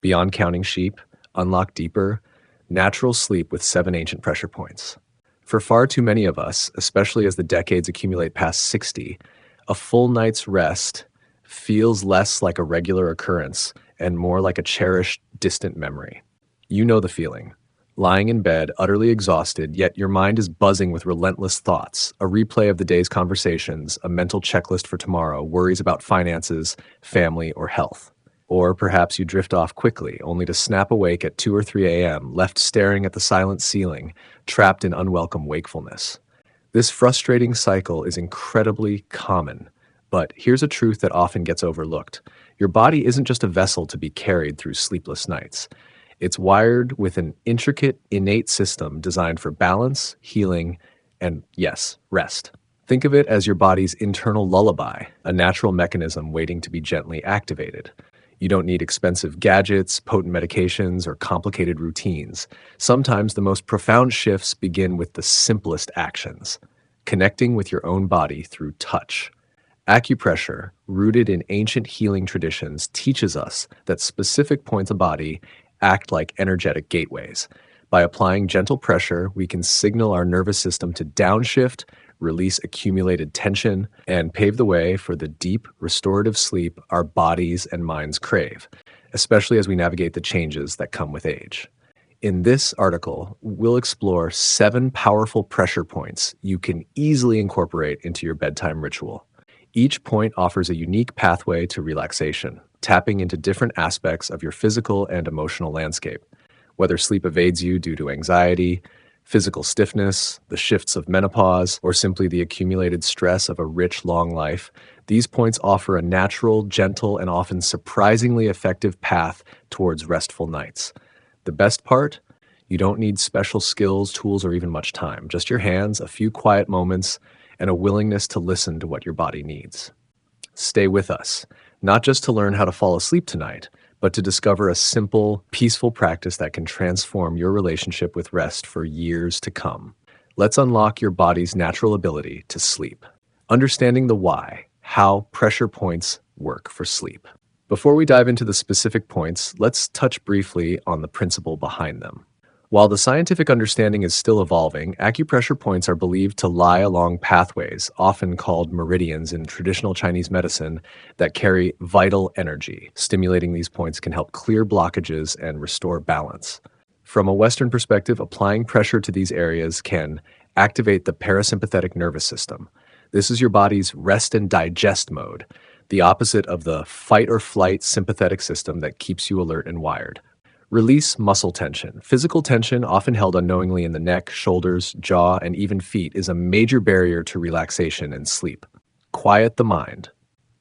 Beyond counting sheep, unlock deeper, natural sleep with 7 ancient pressure points. For far too many of us, especially as the decades accumulate past 60, a full night's rest feels less like a regular occurrence and more like a cherished, distant memory. You know the feeling. Lying in bed, utterly exhausted, yet your mind is buzzing with relentless thoughts, a replay of the day's conversations, a mental checklist for tomorrow, worries about finances, family, or health. Or perhaps you drift off quickly, only to snap awake at 2 or 3 a.m., left staring at the silent ceiling, trapped in unwelcome wakefulness. This frustrating cycle is incredibly common, but here's a truth that often gets overlooked. Your body isn't just a vessel to be carried through sleepless nights. It's wired with an intricate, innate system designed for balance, healing, and yes, rest. Think of it as your body's internal lullaby, a natural mechanism waiting to be gently activated. You don't need expensive gadgets, potent medications, or complicated routines. Sometimes the most profound shifts begin with the simplest actions, connecting with your own body through touch. Acupressure, rooted in ancient healing traditions, teaches us that specific points of body act like energetic gateways. By applying gentle pressure, we can signal our nervous system to downshift, release accumulated tension, and pave the way for the deep, restorative sleep our bodies and minds crave, especially as we navigate the changes that come with age. In this article, we'll explore 7 powerful pressure points you can easily incorporate into your bedtime ritual. Each point offers a unique pathway to relaxation, tapping into different aspects of your physical and emotional landscape. Whether sleep evades you due to anxiety, physical stiffness, the shifts of menopause, or simply the accumulated stress of a rich, long life, these points offer a natural, gentle, and often surprisingly effective path towards restful nights. The best part? You don't need special skills, tools, or even much time. Just your hands, a few quiet moments, and a willingness to listen to what your body needs. Stay with us, not just to learn how to fall asleep tonight, but to discover a simple, peaceful practice that can transform your relationship with rest for years to come. Let's unlock your body's natural ability to sleep. Understanding the why, how pressure points work for sleep. Before we dive into the specific points, let's touch briefly on the principle behind them. While the scientific understanding is still evolving, acupressure points are believed to lie along pathways, often called meridians in traditional Chinese medicine, that carry vital energy. Stimulating these points can help clear blockages and restore balance. From a Western perspective, applying pressure to these areas can activate the parasympathetic nervous system. This is your body's rest and digest mode, the opposite of the fight or flight sympathetic system that keeps you alert and wired. Release muscle tension. Physical tension, often held unknowingly in the neck, shoulders, jaw, and even feet, is a major barrier to relaxation and sleep. Quiet the mind.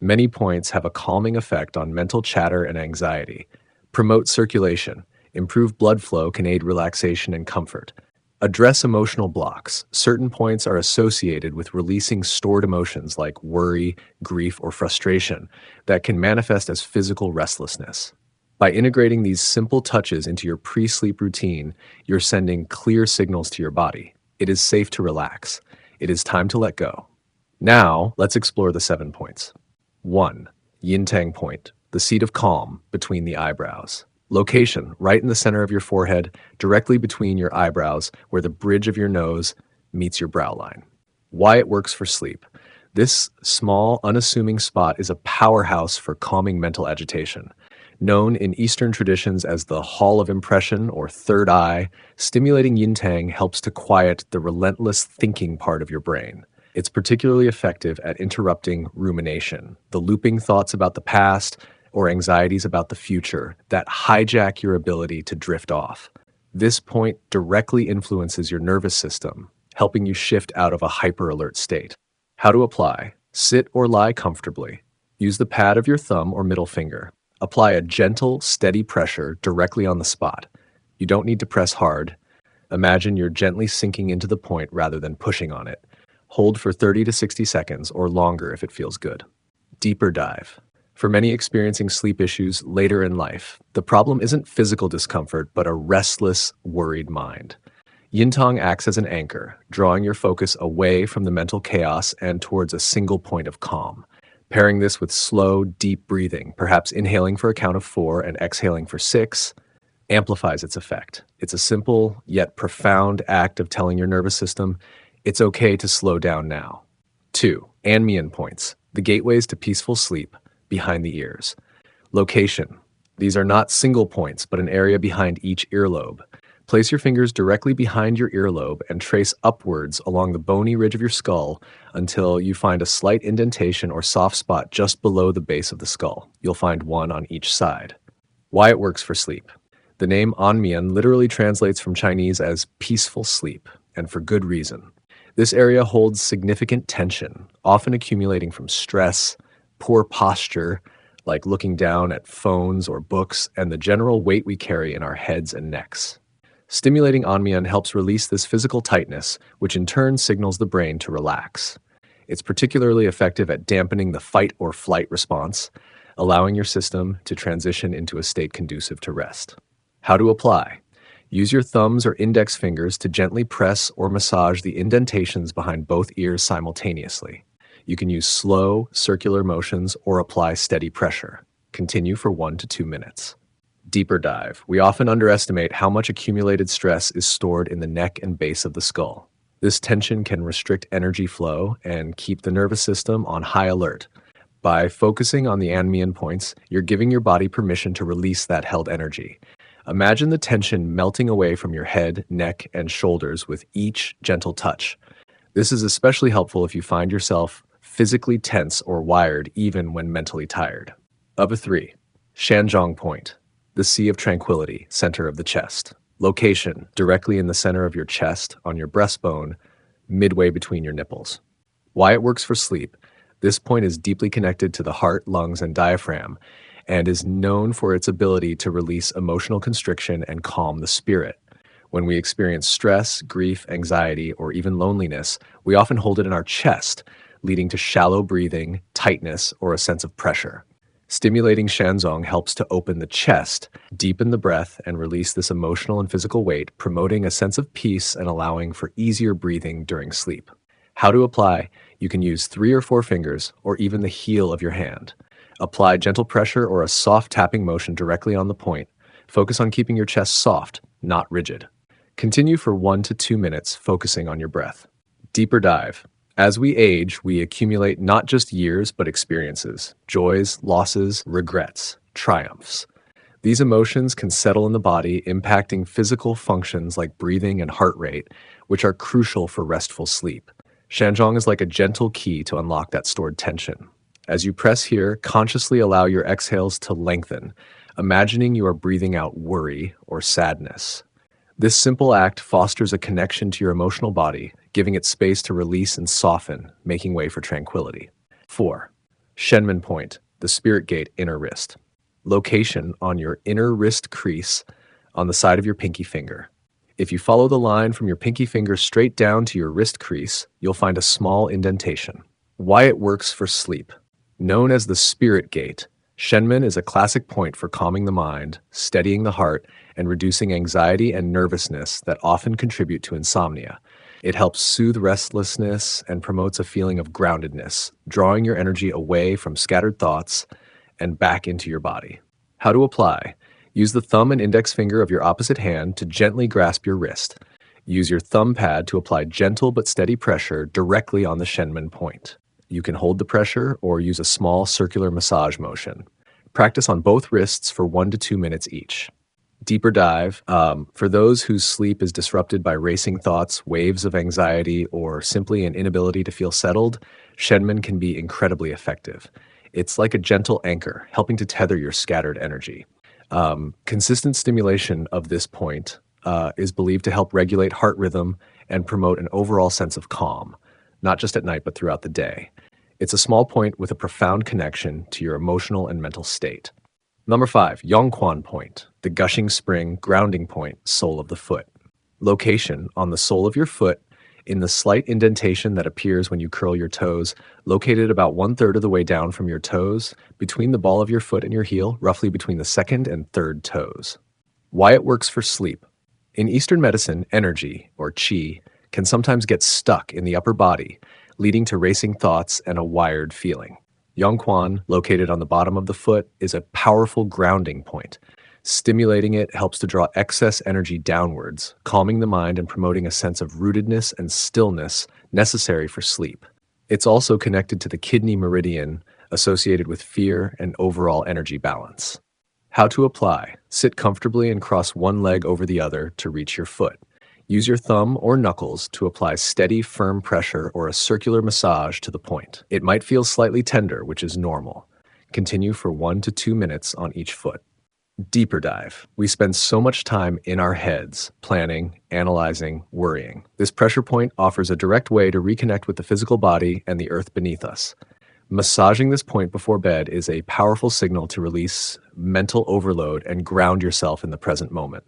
Many points have a calming effect on mental chatter and anxiety. Promote circulation. Improved blood flow can aid relaxation and comfort. Address emotional blocks. Certain points are associated with releasing stored emotions like worry, grief, or frustration that can manifest as physical restlessness. By integrating these simple touches into your pre-sleep routine, you're sending clear signals to your body. It is safe to relax. It is time to let go. Now, let's explore the 7 points. 1. Yin Tang Point, the seat of calm between the eyebrows. Location, right in the center of your forehead, directly between your eyebrows, where the bridge of your nose meets your brow line. Why it works for sleep. This small, unassuming spot is a powerhouse for calming mental agitation. Known in Eastern traditions as the Hall of Impression or Third Eye, stimulating yin tang helps to quiet the relentless thinking part of your brain. It's particularly effective at interrupting rumination, the looping thoughts about the past or anxieties about the future that hijack your ability to drift off. This point directly influences your nervous system, helping you shift out of a hyper-alert state. How to apply. Sit or lie comfortably. Use the pad of your thumb or middle finger. Apply a gentle, steady pressure directly on the spot. You don't need to press hard. Imagine you're gently sinking into the point rather than pushing on it. Hold for 30 to 60 seconds or longer if it feels good. Deeper dive. For many experiencing sleep issues later in life, the problem isn't physical discomfort, but a restless, worried mind. Yin Tang acts as an anchor, drawing your focus away from the mental chaos and towards a single point of calm. Pairing this with slow, deep breathing, perhaps inhaling for a count of 4 and exhaling for 6, amplifies its effect. It's a simple yet profound act of telling your nervous system it's okay to slow down now. 2. Anmian points, the gateways to peaceful sleep behind the ears. Location. These are not single points, but an area behind each earlobe. Place your fingers directly behind your earlobe and trace upwards along the bony ridge of your skull until you find a slight indentation or soft spot just below the base of the skull. You'll find one on each side. Why it works for sleep. The name Anmian literally translates from Chinese as peaceful sleep, and for good reason. This area holds significant tension, often accumulating from stress, poor posture, like looking down at phones or books, and the general weight we carry in our heads and necks. Stimulating Anmian helps release this physical tightness, which in turn signals the brain to relax. It's particularly effective at dampening the fight or flight response, allowing your system to transition into a state conducive to rest. How to apply. Use your thumbs or index fingers to gently press or massage the indentations behind both ears simultaneously. You can use slow, circular motions or apply steady pressure. Continue for 1 to 2 minutes. Deeper dive. We often underestimate how much accumulated stress is stored in the neck and base of the skull. This tension can restrict energy flow and keep the nervous system on high alert. By focusing on the Anmian points, you're giving your body permission to release that held energy. Imagine the tension melting away from your head, neck, and shoulders with each gentle touch. This is especially helpful if you find yourself physically tense or wired even when mentally tired. Of 3. Shanzhong Point, the Sea of Tranquility, center of the chest. Location, directly in the center of your chest, on your breastbone, midway between your nipples. Why it works for sleep. This point is deeply connected to the heart, lungs, and diaphragm, and is known for its ability to release emotional constriction and calm the spirit. When we experience stress, grief, anxiety, or even loneliness, we often hold it in our chest, leading to shallow breathing, tightness, or a sense of pressure. Stimulating Shanzhong helps to open the chest, deepen the breath, and release this emotional and physical weight, promoting a sense of peace and allowing for easier breathing during sleep. How to apply. You can use 3 or 4 fingers, or even the heel of your hand. Apply gentle pressure or a soft tapping motion directly on the point. Focus on keeping your chest soft, not rigid. Continue for 1 to 2 minutes, focusing on your breath. Deeper dive. As we age, we accumulate not just years, but experiences, joys, losses, regrets, triumphs. These emotions can settle in the body, impacting physical functions like breathing and heart rate, which are crucial for restful sleep. Shanzhong is like a gentle key to unlock that stored tension. As you press here, consciously allow your exhales to lengthen, imagining you are breathing out worry or sadness. This simple act fosters a connection to your emotional body, giving it space to release and soften, making way for tranquility. 4. Shenmen Point, the spirit gate inner wrist. Location on your inner wrist crease on the side of your pinky finger. If you follow the line from your pinky finger straight down to your wrist crease, you'll find a small indentation. Why it works for sleep. Known as the spirit gate, Shenmen is a classic point for calming the mind, steadying the heart, and reducing anxiety and nervousness that often contribute to insomnia. It helps soothe restlessness and promotes a feeling of groundedness, drawing your energy away from scattered thoughts and back into your body. How to apply. Use the thumb and index finger of your opposite hand to gently grasp your wrist. Use your thumb pad to apply gentle but steady pressure directly on the Shenmen point. You can hold the pressure or use a small circular massage motion. Practice on both wrists for 1 to 2 minutes each. Deeper dive. For those whose sleep is disrupted by racing thoughts, waves of anxiety, or simply an inability to feel settled, Shenmen can be incredibly effective. It's like a gentle anchor, helping to tether your scattered energy. Consistent stimulation of this point is believed to help regulate heart rhythm and promote an overall sense of calm, not just at night, but throughout the day. It's a small point with a profound connection to your emotional and mental state. Number 5, Yongquan Point, the gushing spring grounding point, sole of the foot. Location on the sole of your foot, in the slight indentation that appears when you curl your toes, located about 1/3 of the way down from your toes, between the ball of your foot and your heel, roughly between the second and third toes. Why it works for sleep. In Eastern medicine, energy, or qi, can sometimes get stuck in the upper body, leading to racing thoughts and a wired feeling. Yongquan, located on the bottom of the foot, is a powerful grounding point. Stimulating it helps to draw excess energy downwards, calming the mind and promoting a sense of rootedness and stillness necessary for sleep. It's also connected to the kidney meridian, associated with fear and overall energy balance. How to apply. Sit comfortably and cross one leg over the other to reach your foot. Use your thumb or knuckles to apply steady, firm pressure or a circular massage to the point. It might feel slightly tender, which is normal. Continue for 1 to 2 minutes on each foot. Deeper dive. We spend so much time in our heads, planning, analyzing, worrying. This pressure point offers a direct way to reconnect with the physical body and the earth beneath us. Massaging this point before bed is a powerful signal to release mental overload and ground yourself in the present moment.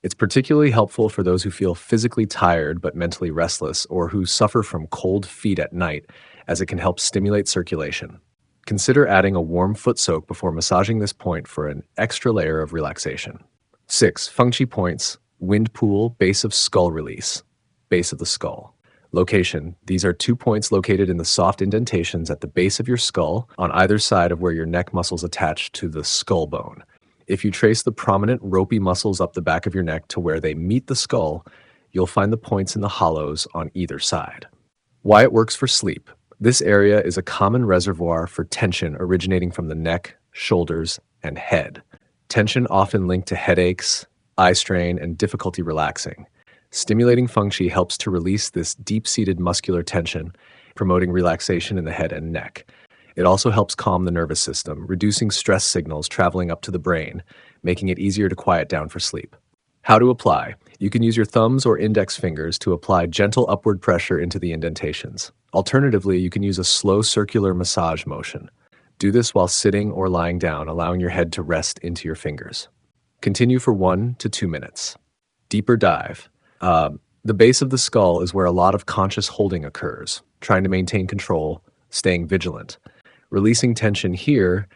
It's particularly helpful for those who feel physically tired but mentally restless, or who suffer from cold feet at night, as it can help stimulate circulation. Consider adding a warm foot soak before massaging this point for an extra layer of relaxation. 6. Feng Chi points, wind pool, base of skull release, base of the skull. Location. These are 2 points located in the soft indentations at the base of your skull on either side of where your neck muscles attach to the skull bone. If you trace the prominent ropey muscles up the back of your neck to where they meet the skull, you'll find the points in the hollows on either side. Why it works for sleep. This area is a common reservoir for tension originating from the neck, shoulders, and head. Tension often linked to headaches, eye strain, and difficulty relaxing. Stimulating Feng Chi helps to release this deep-seated muscular tension, promoting relaxation in the head and neck. It also helps calm the nervous system, reducing stress signals traveling up to the brain, making it easier to quiet down for sleep. How to apply. You can use your thumbs or index fingers to apply gentle upward pressure into the indentations. Alternatively, you can use a slow circular massage motion. Do this while sitting or lying down, allowing your head to rest into your fingers. Continue for 1 to 2 minutes. Deeper dive. The base of the skull is where a lot of conscious holding occurs, trying to maintain control, staying vigilant. Releasing tension here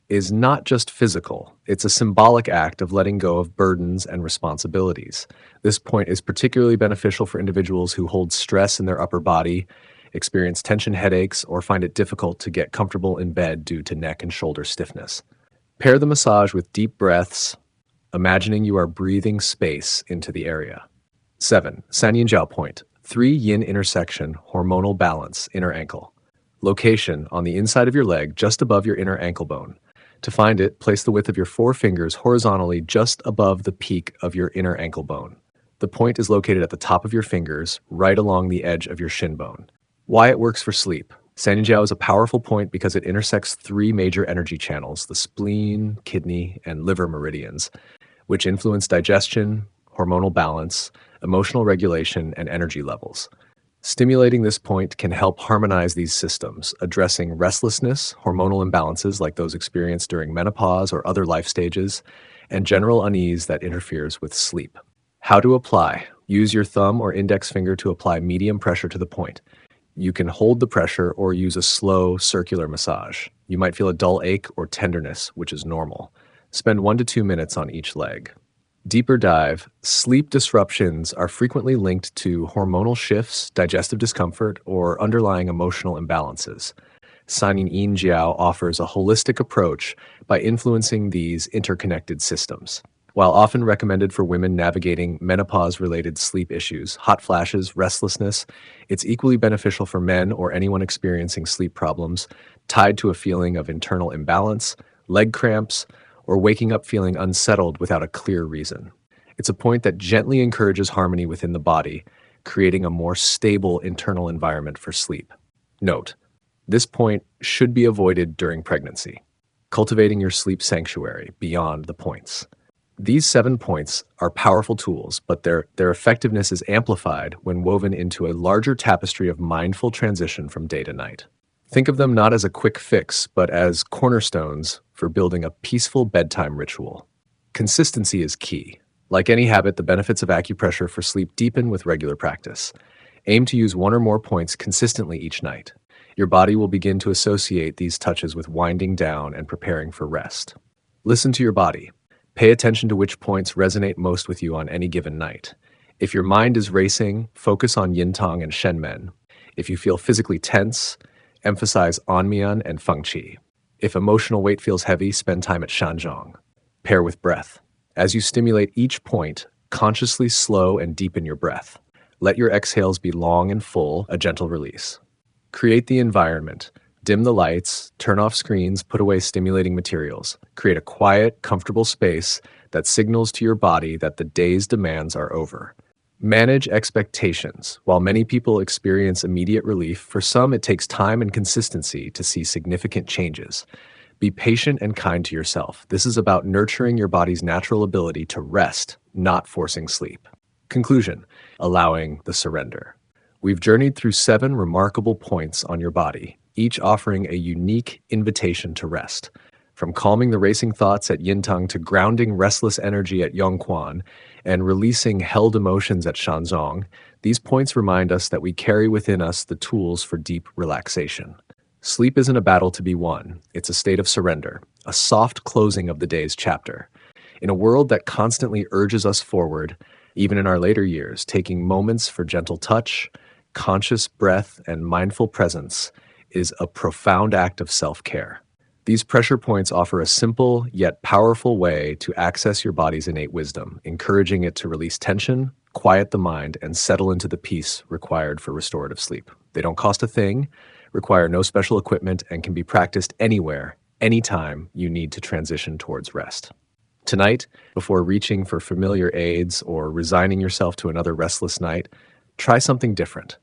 is not just physical, it's a symbolic act of letting go of burdens and responsibilities. This point is particularly beneficial for individuals who hold stress in their upper body, experience tension headaches, or find it difficult to get comfortable in bed due to neck and shoulder stiffness. Pair the massage with deep breaths, imagining you are breathing space into the area. 7. Sanyin Jiao point, 3 yin intersection, hormonal balance, inner ankle. Location on the inside of your leg, just above your inner ankle bone. To find it, place the width of your 4 fingers horizontally just above the peak of your inner ankle bone. The point is located at the top of your fingers, right along the edge of your shin bone. Why it works for sleep. Sanyin Jiao is a powerful point because it intersects 3 major energy channels, the spleen, kidney, and liver meridians, which influence digestion, hormonal balance, emotional regulation, and energy levels. Stimulating this point can help harmonize these systems, addressing restlessness, hormonal imbalances like those experienced during menopause or other life stages, and general unease that interferes with sleep. How to apply. Use your thumb or index finger to apply medium pressure to the point. You can hold the pressure or use a slow, circular massage. You might feel a dull ache or tenderness, which is normal. Spend 1 to 2 minutes on each leg. Deeper dive. Sleep disruptions are frequently linked to hormonal shifts, digestive discomfort, or underlying emotional imbalances. Sanyin Jiao offers a holistic approach by influencing these interconnected systems. While often recommended for women navigating menopause-related sleep issues, hot flashes, restlessness, it's equally beneficial for men or anyone experiencing sleep problems tied to a feeling of internal imbalance, leg cramps, or waking up feeling unsettled without a clear reason. It's a point that gently encourages harmony within the body, creating a more stable internal environment for sleep. Note, this point should be avoided during pregnancy. Cultivating your sleep sanctuary beyond the points. These 7 points are powerful tools, but their effectiveness is amplified when woven into a larger tapestry of mindful transition from day to night. Think of them not as a quick fix, but as cornerstones for building a peaceful bedtime ritual. Consistency is key. Like any habit, the benefits of acupressure for sleep deepen with regular practice. Aim to use 1 or more points consistently each night. Your body will begin to associate these touches with winding down and preparing for rest. Listen to your body. Pay attention to which points resonate most with you on any given night. If your mind is racing, focus on Yin Tong and Shen Men. If you feel physically tense, Emphasize Anmian and Fengqi. If emotional weight feels heavy, spend time at Shanzhong. Pair with breath. As you stimulate each point, consciously slow and deepen your breath. Let your exhales be long and full, a gentle release. Create the environment. Dim the lights, turn off screens, put away stimulating materials. Create a quiet, comfortable space that signals to your body that the day's demands are over. Manage expectations. While many people experience immediate relief, for some it takes time and consistency to see significant changes. Be patient and kind to yourself. This is about nurturing your body's natural ability to rest, not forcing sleep. Conclusion: allowing the surrender. We've journeyed through 7 remarkable points on your body, each offering a unique invitation to rest. From calming the racing thoughts at Yintang to grounding restless energy at Yongquan and releasing held emotions at Shanzhong, these points remind us that we carry within us the tools for deep relaxation. Sleep isn't a battle to be won. It's a state of surrender, a soft closing of the day's chapter. In a world that constantly urges us forward, even in our later years, taking moments for gentle touch, conscious breath, and mindful presence is a profound act of self-care. These pressure points offer a simple yet powerful way to access your body's innate wisdom, encouraging it to release tension, quiet the mind, and settle into the peace required for restorative sleep. They don't cost a thing, require no special equipment, and can be practiced anywhere, anytime you need to transition towards rest. Tonight, before reaching for familiar aids or resigning yourself to another restless night, try something different.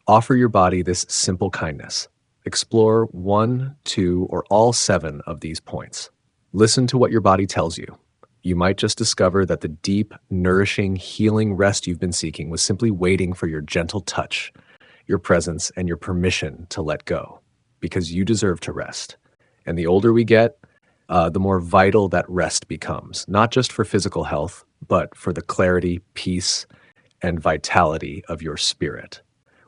Offer your body this simple kindness. Explore 1, 2, or all 7 of these points. Listen to what your body tells you. You might just discover that the deep, nourishing, healing rest you've been seeking was simply waiting for your gentle touch, your presence, and your permission to let go, because you deserve to rest. And the older we get, the more vital that rest becomes, not just for physical health, but for the clarity, peace, and vitality of your spirit.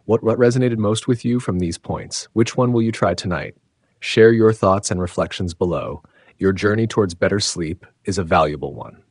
What resonated most with you from these points? Which one will you try tonight? Share your thoughts and reflections below. Your journey towards better sleep is a valuable one.